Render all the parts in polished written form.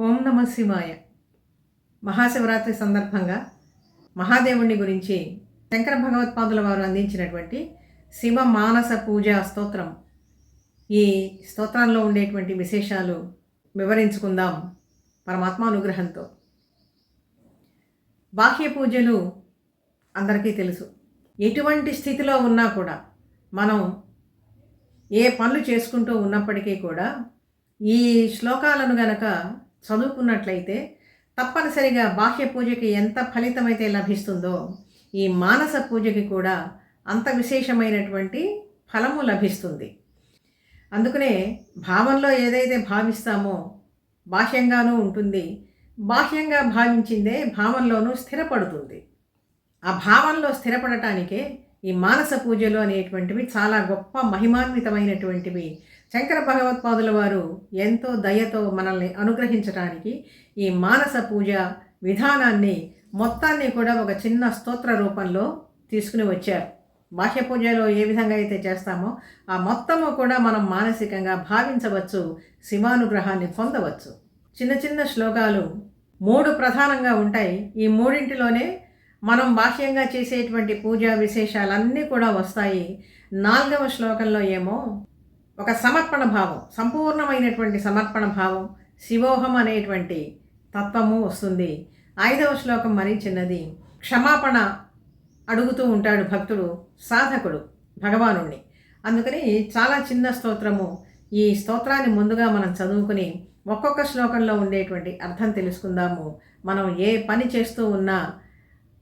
ఓం నమ శివాయ. మహాశివరాత్రి సందర్భంగా మహాదేవుని గురించి శంకర భగవత్పాదుల వారు అందించినటువంటి శివ మానస పూజా స్తోత్రం. ఈ స్తోత్రంలో ఉండేటువంటి విశేషాలు వివరించుకుందాం పరమాత్మ అనుగ్రహంతో. బాహ్య పూజలు అందరికీ తెలుసు. ఎటువంటి స్థితిలో ఉన్నా కూడా మనం ఏ పనులు చేసుకుంటూ ఉన్నప్పటికీ కూడా ఈ శ్లోకాలను గనక చదువుకున్నట్లయితే తప్పనిసరిగా బాహ్య పూజకి ఎంత ఫలితమైతే లభిస్తుందో ఈ మానస పూజకి కూడా అంత విశేషమైనటువంటి ఫలము లభిస్తుంది. అందుకనే భావంలో ఏదైతే భావిస్తామో బాహ్యంగానూ ఉంటుంది, బాహ్యంగా భావించిందే భావంలోనూ స్థిరపడుతుంది. ఆ భావంలో స్థిరపడటానికే ఈ మానస పూజలు అనేటువంటివి చాలా గొప్ప మహిమాన్వితమైనటువంటివి. శంకర భగవత్పాదుల వారు ఎంతో దయతో మనల్ని అనుగ్రహించడానికి ఈ మానస పూజ విధానాన్ని మొత్తాన్ని కూడా ఒక చిన్న స్తోత్ర రూపంలో తీసుకుని వచ్చారు. బాహ్య పూజలో ఏ విధంగా అయితే చేస్తామో ఆ మొత్తము కూడా మనం మానసికంగా భావించవచ్చు, శివానుగ్రహాన్ని పొందవచ్చు. చిన్న చిన్న శ్లోకాలు 3 ప్రధానంగా ఉంటాయి. ఈ మూడింటిలోనే మనం బాహ్యంగా చేసేటువంటి పూజా విశేషాలన్నీ కూడా వస్తాయి. 4వ శ్లోకంలో ఏమో ఒక సమర్పణ భావం, సంపూర్ణమైనటువంటి సమర్పణ భావం, శివోహం అనేటువంటి తత్వము వస్తుంది. 5వ శ్లోకం మరీ చిన్నది. క్షమాపణ అడుగుతూ ఉంటాడు భక్తుడు, సాధకుడు భగవానుణ్ణి. అందుకని చాలా చిన్న స్తోత్రము. ఈ స్తోత్రాన్ని ముందుగా మనం చదువుకుని ఒక్కొక్క శ్లోకంలో ఉండేటువంటి అర్థం తెలుసుకుందాము. మనం ఏ పని చేస్తూ ఉన్నా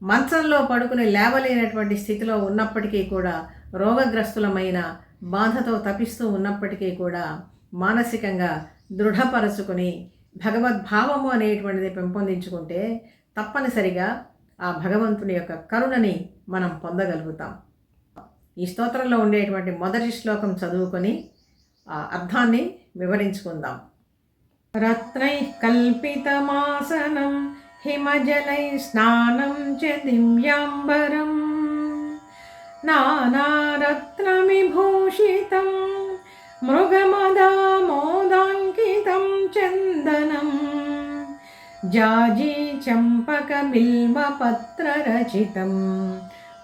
మంచంలో పడుకుని లేవలేనటువంటి స్థితిలో ఉన్నప్పటికీ కూడా, రోగగ్రస్తులమైన బాధతో తపిస్తూ ఉన్నప్పటికీ కూడా మానసికంగా దృఢపరచుకొని భగవద్భావము అనేటువంటిది పెంపొందించుకుంటే తప్పనిసరిగా ఆ భగవంతుని యొక్క కరుణని మనం పొందగలుగుతాం. ఈ స్తోత్రంలో ఉండేటువంటి మొదటి శ్లోకం చదువుకొని ఆ అర్థాన్ని వివరించుకుందాం. రత్నై కల్పితమాసనం హిమజలై స్నానం చ దివ్యాంబరం నానారత్నవిభూషితం మృగమదామోదాంకితం చందనం జాజీ చంపక బిల్వపత్రరచితం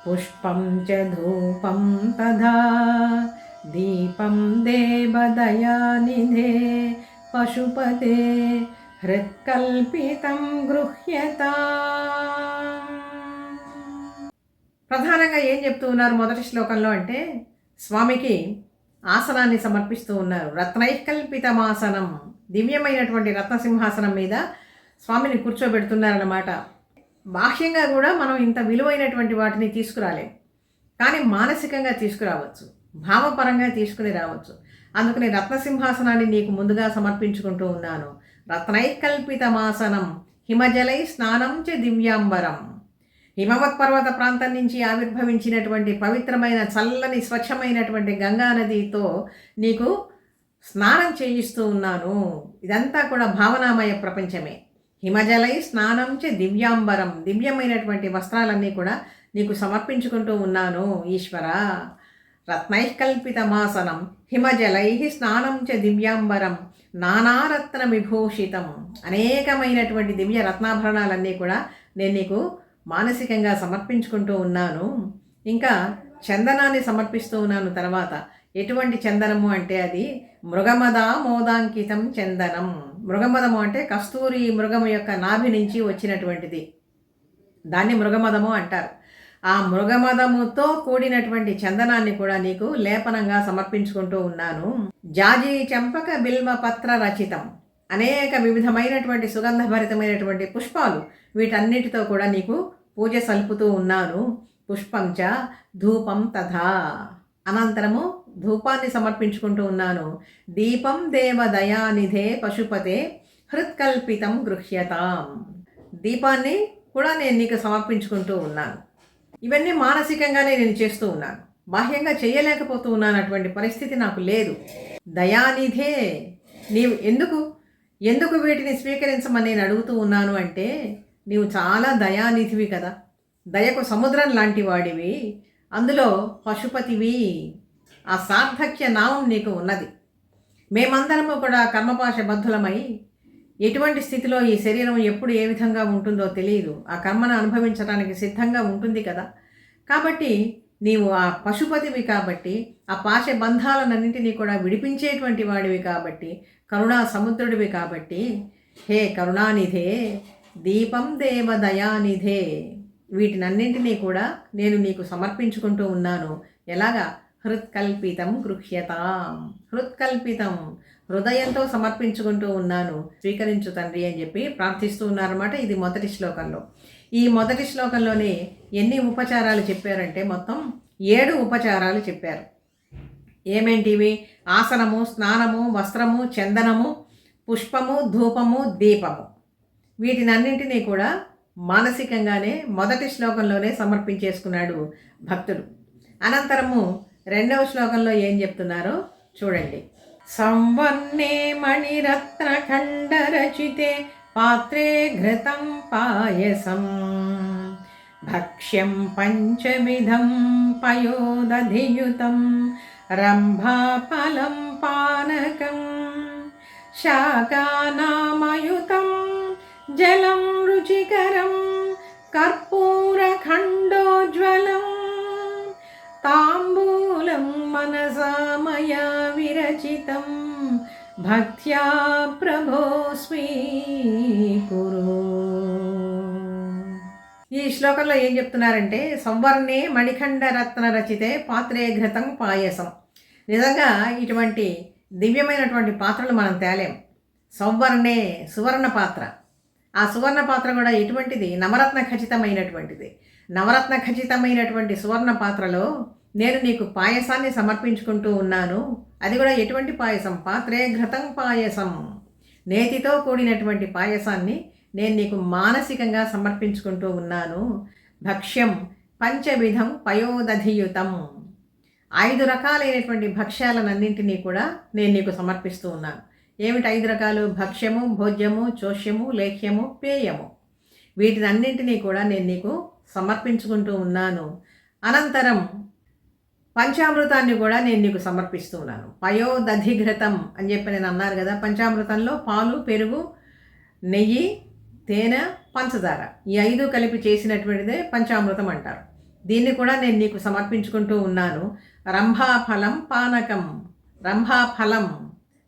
పుష్పం చ ధూపం తథా దీపం దేవదయానిధే పశుపతే హృత్కల్పితం గృహ్యతా. ప్రధానంగా ఏం చెప్తూ ఉన్నారు మొదటి శ్లోకంలో అంటే, స్వామికి ఆసనాన్ని సమర్పిస్తూ ఉన్నారు. రత్నైకల్పితమాసనం, దివ్యమైనటువంటి రత్నసింహాసనం మీద స్వామిని కూర్చోబెడుతున్నారన్నమాట. బాహ్యంగా కూడా మనం ఇంత విలువైనటువంటి వాటిని తీసుకురాలేం, కానీ మానసికంగా తీసుకురావచ్చు, భావపరంగా తీసుకుని రావచ్చు. అందుకని రత్నసింహాసనాన్ని నీకు ముందుగా సమర్పించుకుంటూ ఉన్నాను. రత్నైకల్పితమాసనం హిమజలై స్నానం చ దివ్యాంబరం. హిమవత్ పర్వత ప్రాంతం నుంచి ఆవిర్భవించినటువంటి పవిత్రమైన చల్లని స్వచ్ఛమైనటువంటి గంగానదితో నీకు స్నానం చేయిస్తూ ఉన్నాను. ఇదంతా కూడా భావనామయ ప్రపంచమే. హిమజలై స్నానం చ దివ్యాంబరం, దివ్యమైనటువంటి వస్త్రాలన్నీ కూడా నీకు సమర్పించుకుంటూ ఉన్నాను ఈశ్వర. రత్నైకల్పితమాసనం హిమజలై స్నానం చ దివ్యాంబరం నానారత్న విభూషితం, అనేకమైనటువంటి దివ్య రత్నాభరణాలన్నీ కూడా నేను నీకు మానసికంగా సమర్పించుకుంటూ ఉన్నాను. ఇంకా చందనాన్ని సమర్పిస్తూ ఉన్నాను. తర్వాత ఎటువంటి చందనము అంటే అది మృగమదామోదాంకితం చందనం. మృగమదము అంటే కస్తూరి మృగము యొక్క నాభి నుంచి వచ్చినటువంటిది, దాన్ని మృగమదము అంటారు. ఆ మృగమదముతో కూడినటువంటి చందనాన్ని కూడా నీకు లేపనంగా సమర్పించుకుంటూ ఉన్నాను. జాజీ చంపక బిల్వ పత్ర రచితం, అనేక వివిధమైనటువంటి సుగంధభరితమైనటువంటి పుష్పాలు, వీటన్నిటితో కూడా నీకు పూజ సల్పుతూ ఉన్నాను. పుష్పం చ ధూపం తథా, అనంతరము ధూపాన్ని సమర్పించుకుంటూ ఉన్నాను. దీపం దేవదయానిధే పశుపతే హృత్కల్పితం గృహ్యతాం, దీపాన్ని కూడా నేను నీకు సమర్పించుకుంటూ ఉన్నాను. ఇవన్నీ మానసికంగానే నేను చేస్తూ ఉన్నాను, బాహ్యంగా చేయలేకపోతూ ఉన్నాను. అటువంటి పరిస్థితి నాకు లేదు. దయానిధే, నీవు ఎందుకు వీటిని స్వీకరించమని నేను అడుగుతూ ఉన్నాను అంటే, నీవు చాలా దయానిధివి కదా, దయకు సముద్రం లాంటి వాడివి, అందులో పశుపతివి, ఆ సార్థక్య నామం నీకు ఉన్నది. మేమందరము కూడా కర్మపాశ బద్ధులమై ఎటువంటి స్థితిలో ఈ శరీరం ఎప్పుడు ఏ విధంగా ఉంటుందో తెలియదు. ఆ కర్మను అనుభవించడానికి సిద్ధంగా ఉంటుంది కదా. కాబట్టి నీవు ఆ పశుపతివి కాబట్టి, ఆ పాశ బంధాలన్నింటినీ కూడా విడిపించేటువంటి వాడివి కాబట్టి, కరుణా సముద్రుడివి కాబట్టి, హే కరుణానిధే, దీపం దేవ దయానిధే, వీటినన్నింటినీ కూడా నేను నీకు సమర్పించుకుంటూ ఉన్నాను. ఎలాగా? హృత్కల్పితం గృహ్యతాం, హృత్కల్పితం, హృదయంతో సమర్పించుకుంటూ ఉన్నాను, స్వీకరించు తండ్రి అని చెప్పి ప్రార్థిస్తూ ఉన్నారన్నమాట. ఇది మొదటి శ్లోకంలో. ఈ మొదటి శ్లోకంలోనే ఎన్ని ఉపచారాలు చెప్పారంటే మొత్తం 7 ఉపచారాలు చెప్పారు. ఏమేంటివి? ఆసనము, స్నానము, వస్త్రము, చందనము, పుష్పము, ధూపము, దీపము, వీటినన్నింటినీ కూడా మానసికంగానే మొదటి శ్లోకంలోనే సమర్పించేసుకున్నాడు భక్తుడు. అనంతరము 2వ శ్లోకంలో ఏం చెప్తున్నారో చూడండి. సంవర్ణే మణిరత్న ఖండరచితే పాత్రే ఘృతం పాయసం భక్ష్యం పంచవిధం పయోదధియుతం రంభాఫలం పానకం శాకానామయుతం జలం రుచికరం కర్పూరఖండోజ్వలం తాంబూలం మనసా మయా విరచితం భక్త్యా ప్రభో స్వీకురు. ఈ శ్లోకంలో ఏం చెప్తున్నారంటే, సంవర్ణే మణిఖండ రత్న రచితే పాత్రే ఘృతం పాయసం. నిజంగా ఇటువంటి దివ్యమైనటువంటి పాత్రలు మనం తేలేం. సంవర్ణే, సువర్ణ పాత్ర. ఆ సువర్ణ పాత్ర కూడా ఎటువంటిది? నవరత్న ఖచ్చితమైనటువంటిది. నవరత్న ఖచ్చితమైనటువంటి సువర్ణ పాత్రలో నేను నీకు పాయసాన్ని సమర్పించుకుంటూ ఉన్నాను. అది కూడా ఎటువంటి పాయసం? పాత్రే ఘృతం పాయసం, నేతితో కూడినటువంటి పాయసాన్ని నేను నీకు మానసికంగా సమర్పించుకుంటూ ఉన్నాను. భక్ష్యం పంచవిధం పయోదధియుతం, 5 రకాలైనటువంటి భక్ష్యాలన్నింటినీ కూడా నేను నీకు సమర్పిస్తూ ఉన్నాను. ఏమిటి 5 రకాలు? భక్ష్యము, భోజ్యము, చోష్యము, లేఖ్యము, పేయము, వీటినన్నింటినీ కూడా నేను నీకు సమర్పించుకుంటూ ఉన్నాను. అనంతరం పంచామృతాన్ని కూడా నేను నీకు సమర్పిస్తూ ఉన్నాను. పయోదధిఘృతం అని చెప్పి నేను అన్నారు కదా. పంచామృతంలో పాలు, పెరుగు, నెయ్యి, తేనె, పంచదార, ఈ 5 కలిపి చేసినటువంటిదే పంచామృతం అంటారు. దీన్ని కూడా నేను నీకు సమర్పించుకుంటూ ఉన్నాను. రంభాఫలం పానకం, రంభాఫలం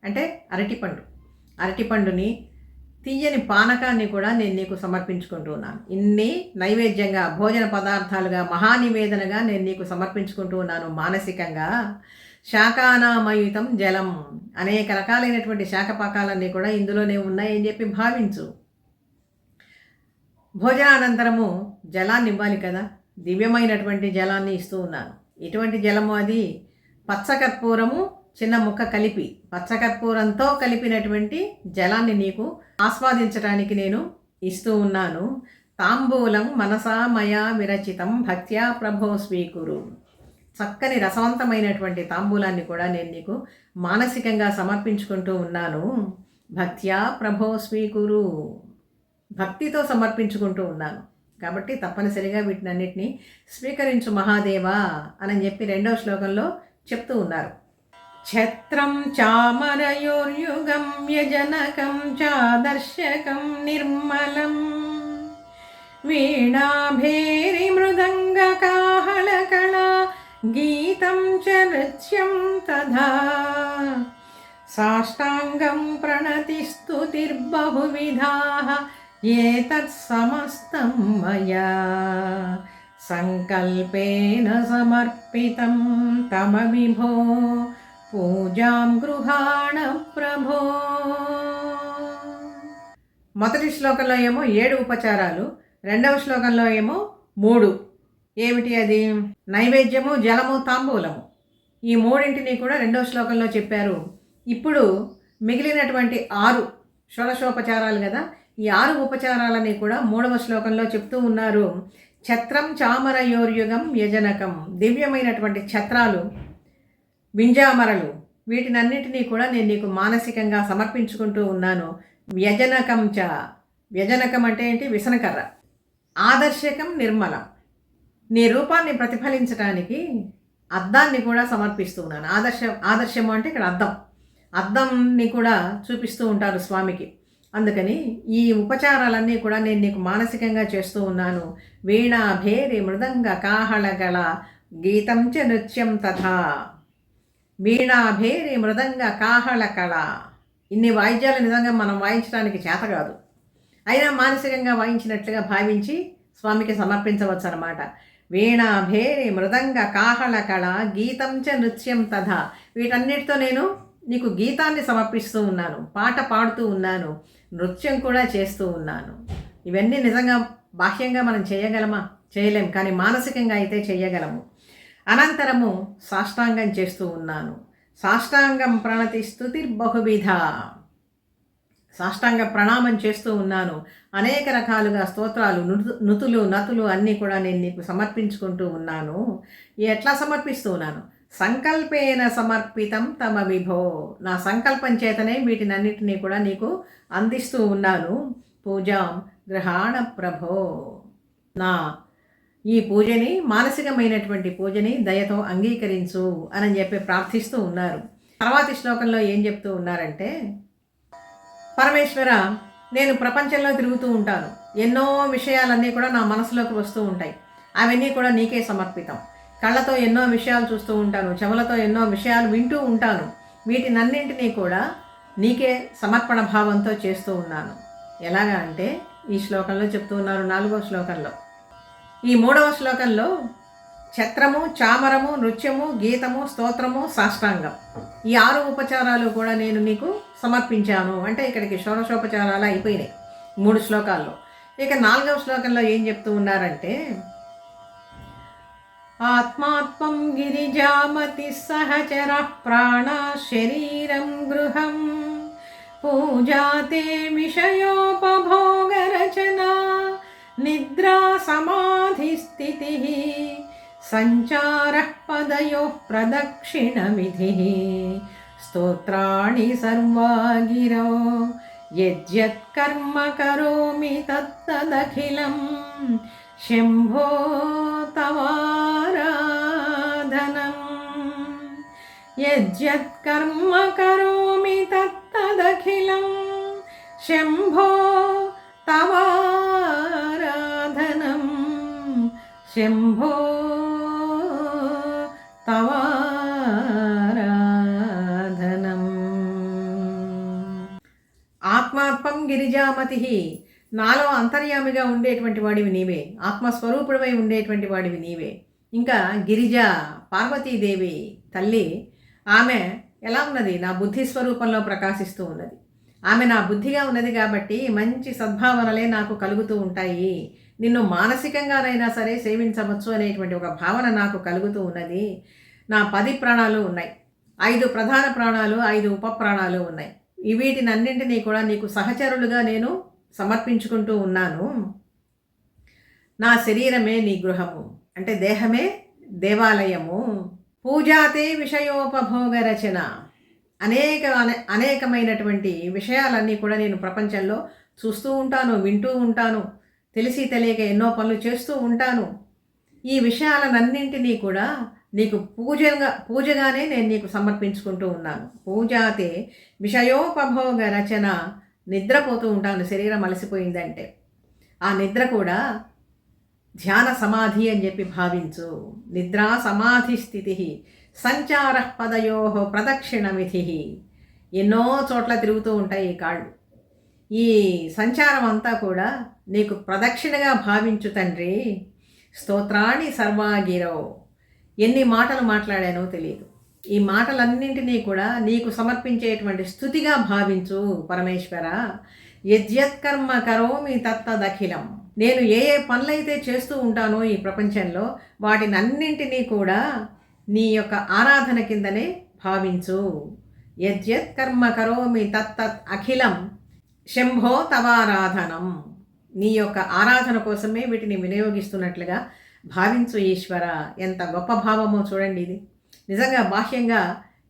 అంటే అరటిపండు, అరటిపండుని, తీయని పానకాన్ని కూడా నేను నీకు సమర్పించుకుంటూ ఉన్నాను. ఇన్ని నైవేద్యంగా, భోజన పదార్థాలుగా, మహానివేదనగా నేను నీకు సమర్పించుకుంటూ ఉన్నాను మానసికంగా. శాకానామయుతం జలం, అనేక రకాలైనటువంటి శాకపాకాలన్నీ కూడా ఇందులోనే ఉన్నాయని చెప్పి భావించు. భోజనానంతరము జలాన్ని ఇవ్వాలి కదా, దివ్యమైనటువంటి జలాన్ని ఇస్తూ ఉన్నాను. ఎటువంటి జలము అది? పచ్చకర్పూరము చిన్న ముక్క కలిపి, పచ్చకర్పూరంతో కలిపినటువంటి జలాన్ని నీకు ఆస్వాదించడానికి నేను ఇస్తూ ఉన్నాను. తాంబూలం మనసా మయా విరచితం భక్త్యా ప్రభో స్వీకురు, చక్కని రసవంతమైనటువంటి తాంబూలాన్ని కూడా నేను నీకు మానసికంగా సమర్పించుకుంటూ ఉన్నాను. భక్త్యా ప్రభో స్వీకురు, భక్తితో సమర్పించుకుంటూ ఉన్నాను కాబట్టి తప్పనిసరిగా వీటినన్నిటినీ స్వీకరించు మహాదేవా అని చెప్పి 2వ శ్లోకంలో చెప్తూ ఉన్నారు. ఛత్రం చామరయోర్యుగం యజనకం చాదర్శకం నిర్మలం వీణాభేరి మృదంగ కాహళకళా గీతం చ నృత్యం తథా సాష్టాంగం ప్రణతిస్తుతిర్బహువిధాః ఏతత్ సమస్తం మయా సంకల్పేన సమర్పితం తమ విభో పూజాం గృహాణ ప్రభో. మొదటి శ్లోకంలో ఏమో 7 ఉపచారాలు, 2వ శ్లోకంలో ఏమో 3. ఏమిటి అది? నైవేద్యము, జలము, తాంబూలము, ఈ 3ంటిని కూడా 2వ శ్లోకంలో చెప్పారు. ఇప్పుడు మిగిలినటువంటి 6 షోడశోపచారాలు కదా, ఈ 6 ఉపచారాలని కూడా 3వ శ్లోకంలో చెప్తూ ఉన్నారు. ఛత్రం చామరయోర్యుగం యజనకం, దివ్యమైనటువంటి ఛత్రాలు, వింజామరలు, వీటినన్నిటినీ కూడా నేను నీకు మానసికంగా సమర్పించుకుంటూ ఉన్నాను. వ్యజనకం చ, వ్యజనకం అంటే ఏంటి? విసనకర్ర. ఆదర్శకం నిర్మలం, నీ రూపాన్ని ప్రతిఫలించడానికి అద్దాన్ని కూడా సమర్పిస్తూ ఉన్నాను. ఆదర్శము అంటే ఇక్కడ అద్దం, అద్దంని కూడా చూపిస్తూ ఉంటారు స్వామికి. అందుకని ఈ ఉపచారాలన్నీ కూడా నేను నీకు మానసికంగా చేస్తూ ఉన్నాను. వీణా భేరి మృదంగ కాహళగళ గీతం చ నృత్యం తథా. వీణా భేరి మృదంగ కాహళకళ, ఇన్ని వాయిద్యాలు నిజంగా మనం వాయించడానికి చేత కాదు, అయినా మానసికంగా వాయించినట్లుగా భావించి స్వామికి సమర్పించవచ్చు అన్నమాట. వీణా భేరి మృదంగ కాహళకళ గీతం చ నృత్యం తథా. వీటన్నిటితో నేను నీకు గీతాన్ని సమర్పిస్తూ ఉన్నాను, పాట పాడుతూ ఉన్నాను, నృత్యం కూడా చేస్తూ ఉన్నాను. ఇవన్నీ నిజంగా బాహ్యంగా మనం చేయగలమా? చేయలేం, కానీ మానసికంగా అయితే చేయగలము. అనంతరము సాష్టాంగం చేస్తూ ఉన్నాను. సాష్టాంగం ప్రణతి స్తుతిర్బహువిధ. సాష్టాంగ ప్రణామం చేస్తూ ఉన్నాను. అనేక రకాలుగా స్తోత్రాలు, నుతులు నతులు అన్నీ కూడా నేను నీకు సమర్పించుకుంటూ ఉన్నాను. ఎట్లా సమర్పిస్తూ ఉన్నాను? సంకల్పేన సమర్పితం తమ విభో. నా సంకల్పం చేతనే వీటినన్నిటినీ కూడా నీకు అందిస్తూ ఉన్నాను. పూజాం గృహాణ ప్రభో. నా ఈ పూజని, మానసికమైనటువంటి పూజని దయతో అంగీకరించు అని చెప్పి ప్రార్థిస్తూ ఉన్నారు. తర్వాతి శ్లోకంలో ఏం చెప్తూ ఉన్నారంటే, పరమేశ్వర, నేను ప్రపంచంలో తిరుగుతూ ఉంటాను, ఎన్నో విషయాలన్నీ కూడా నా మనసులోకి వస్తూ ఉంటాయి, అవన్నీ కూడా నీకే సమర్పితం. కళ్ళతో ఎన్నో విషయాలు చూస్తూ ఉంటాను, చెవులతో ఎన్నో విషయాలు వింటూ ఉంటాను, వీటినన్నింటినీ కూడా నీకే సమర్పణ భావంతో చేస్తూ ఉన్నాను. ఎలాగా అంటే ఈ శ్లోకంలో చెప్తూ ఉన్నారు, 4వ శ్లోకంలో. ఈ 3వ శ్లోకంలో ఛత్రము, చామరము, నృత్యము, గీతము, స్తోత్రము, సాష్టాంగం, ఈ 6 ఉపచారాలు కూడా నేను నీకు సమర్పించాను అంటే ఇక్కడికి షోడశోపచారాలు అయిపోయినాయి 3 శ్లోకాల్లో. ఇక 4వ శ్లోకంలో ఏం చెప్తూ ఉన్నారంటే, ఆత్మాత్మం గిరిజామతి సహచర ప్రాణ శరీరం గృహం పూజాతే విషయోపభోగరచనా నిద్రా సమాధి స్థితి సంచారః పదయోః ప్రదక్షిణ విధి స్తోత్రాణి సర్వా గిరో యజ్జత్ కర్మ కరోమి తత్తదఖిలం శంభో తవారాధనం. యజ్జత్ కర్మ కరోమి తత్తదఖిలం శంభో తవారాధనం శంభో తవారాధనం. ఆత్మాత్మం గిరిజామతి. నాలో అంతర్యామిగా ఉండేటువంటి వాడివి నీవే, ఆత్మస్వరూపుడివై ఉండేటువంటి వాడివి నీవే. ఇంకా గిరిజ పార్వతీదేవి తల్లి, ఆమె ఎలా ఉన్నది? నా బుద్ధి స్వరూపంలో ప్రకాశిస్తూ ఉన్నది. ఆమె నా బుద్ధిగా ఉన్నది కాబట్టి మంచి సద్భావనలే నాకు కలుగుతూ ఉంటాయి. నిన్ను మానసికంగానైనా సరే సేవించవచ్చు అనేటువంటి ఒక భావన నాకు కలుగుతూ ఉన్నది. నా 10 ప్రాణాలు ఉన్నాయి, 5 ప్రధాన ప్రాణాలు, 5 ఉప ప్రాణాలు ఉన్నాయి. వీటినన్నింటినీ కూడా నీకు సహచరులుగా నేను సమర్పించుకుంటూ ఉన్నాను. నా శరీరమే నీ గృహము, అంటే దేహమే దేవాలయము. పూజాతే విషయోపభోగ రచన. అనేకమైనటువంటి విషయాలన్నీ కూడా నేను ప్రపంచంలో చూస్తూ ఉంటాను, వింటూ ఉంటాను, తెలిసి తెలియక ఎన్నో పనులు చేస్తూ ఉంటాను. ఈ విషయాలన్నింటినీ కూడా నీకు పూజగానే నేను నీకు సమర్పించుకుంటూ ఉన్నాను. పూజాతే విషయోపభోగ రచన. నిద్రపోతూ ఉంటాను, శరీరం అలసిపోయిందంటే ఆ నిద్ర కూడా ధ్యాన సమాధి అని చెప్పి భావించు. నిద్రా సమాధి స్థితి సంచార పదయో ప్రదక్షిణ విధి. ఎన్నో చోట్ల తిరుగుతూ ఉంటాయి ఈ కాళ్ళు. ఈ సంచారం అంతా కూడా నీకు ప్రదక్షిణగా భావించు తండ్రి. స్తోత్రాణి సర్వాగిరో. ఎన్ని మాటలు మాట్లాడానో తెలియదు. ఈ మాటలన్నింటినీ కూడా నీకు సమర్పించేటువంటి స్థుతిగా భావించు పరమేశ్వర. యజ్జత్కర్మ కరోమి తత్తదఖిలం. నేను ఏ ఏ పనులైతే చేస్తూ ఉంటానో ఈ ప్రపంచంలో వాటినన్నింటినీ కూడా నీ యొక్క ఆరాధన కిందనే భావించు. యజ్జత్కర్మ కరోమి తత్తత్ అఖిలం శంభో తవారాధనం. నీ యొక్క ఆరాధన కోసమే వీటిని వినియోగిస్తున్నట్లుగా భావించు ఈశ్వర. ఎంత గొప్ప భావమో చూడండి. ఇది నిజంగా బాహ్యంగా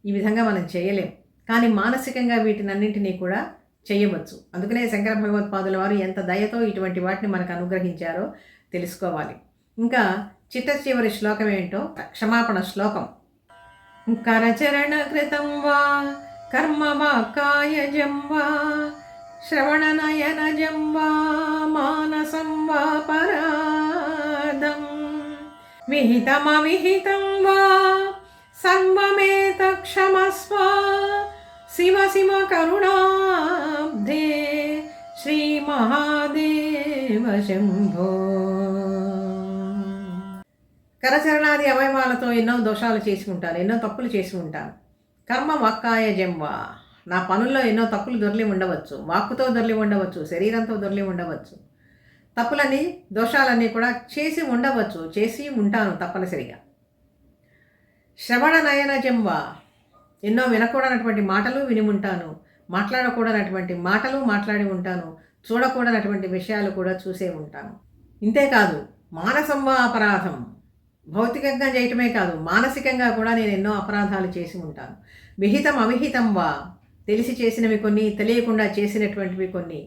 ఈ విధంగా మనం చేయలేం, కానీ మానసికంగా వీటినన్నింటినీ కూడా చేయవచ్చు. అందుకనే శంకర భగవత్పాదుల వారు ఎంత దయతో ఇటువంటి వాటిని మనకు అనుగ్రహించారో తెలుసుకోవాలి. ఇంకా చిట్ట శ్లోకం ఏంటో క్షమాపణ శ్లోకం. కరచరణ కృతం వా కర్మ వా కాయజం వా శ్రవణనయనజం వా మానసం వా పరాధం విహితమవిహితం వా సర్వమేతక్షమస్వ శివ శివ కరుణాబ్ధే శ్రీ మహాదేవ శంభో. కరచరణాది అవయవాలతో ఎన్నో దోషాలు చేసి ఉంటాను, ఎన్నో తప్పులు చేసి ఉంటాను. కర్మ వాక్కాయ జంవా, నా పనుల్లో ఎన్నో తప్పులు దొర్లి ఉండవచ్చు, వాక్కుతో దొర్లి ఉండవచ్చు, శరీరంతో దొర్లి ఉండవచ్చు. తప్పులన్నీ దోషాలన్నీ కూడా చేసి ఉండవచ్చు, చేసి ఉంటాను తప్పనిసరిగా. శ్రవణ నయన జంవా, ఎన్నో వినకూడనటువంటి మాటలు విని ఉంటాను, మాట్లాడకూడనటువంటి మాటలు మాట్లాడి ఉంటాను, చూడకూడనటువంటి విషయాలు కూడా చూసే ఉంటాను. ఇంతేకాదు మానసం వా అపరాధం, భౌతికంగా చేయటమే కాదు మానసికంగా కూడా నేను ఎన్నో అపరాధాలు చేసి ఉంటాను. విహితం అవిహితం వా, తెలిసి చేసినవి కొన్ని, తెలియకుండా చేసినటువంటివి కొన్ని,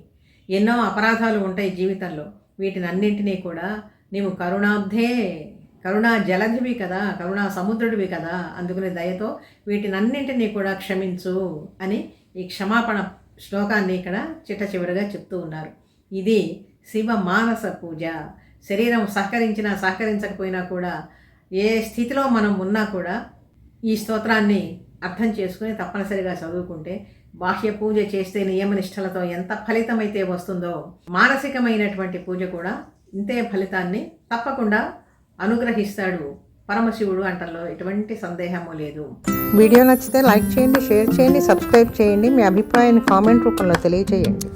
ఎన్నో అపరాధాలు ఉంటాయి జీవితంలో. వీటిని అన్నింటినీ కూడా నీవు కరుణాబ్ధే, కరుణా జలధివి కదా, కరుణా సముద్రుడివి కదా, అందుకని దయతో వీటినన్నింటినీ కూడా క్షమించు అని ఈ క్షమాపణ శ్లోకాన్ని ఇక్కడ చిట్ట చివరిగా చెప్తూ ఉన్నారు. ఇది శివ మానస పూజ. శరీరం సహకరించినా సహకరించకపోయినా కూడా ఏ స్థితిలో మనం ఉన్నా కూడా ఈ స్తోత్రాన్ని అర్థం చేసుకుని తప్పనిసరిగా చదువుకుంటే, బాహ్య పూజ చేస్తే నియమనిష్టలతో ఎంత ఫలితమైతే వస్తుందో మానసికమైనటువంటి పూజ కూడా ఇంతే ఫలితాన్ని తప్పకుండా అనుగ్రహిస్తాడు పరమశివుడు అంటల్లో ఎటువంటి సందేహము లేదు. వీడియో నచ్చితే లైక్ చేయండి, షేర్ చేయండి, సబ్స్క్రైబ్ చేయండి. మీ అభిప్రాయాన్ని కామెంట్ రూపంలో తెలియజేయండి.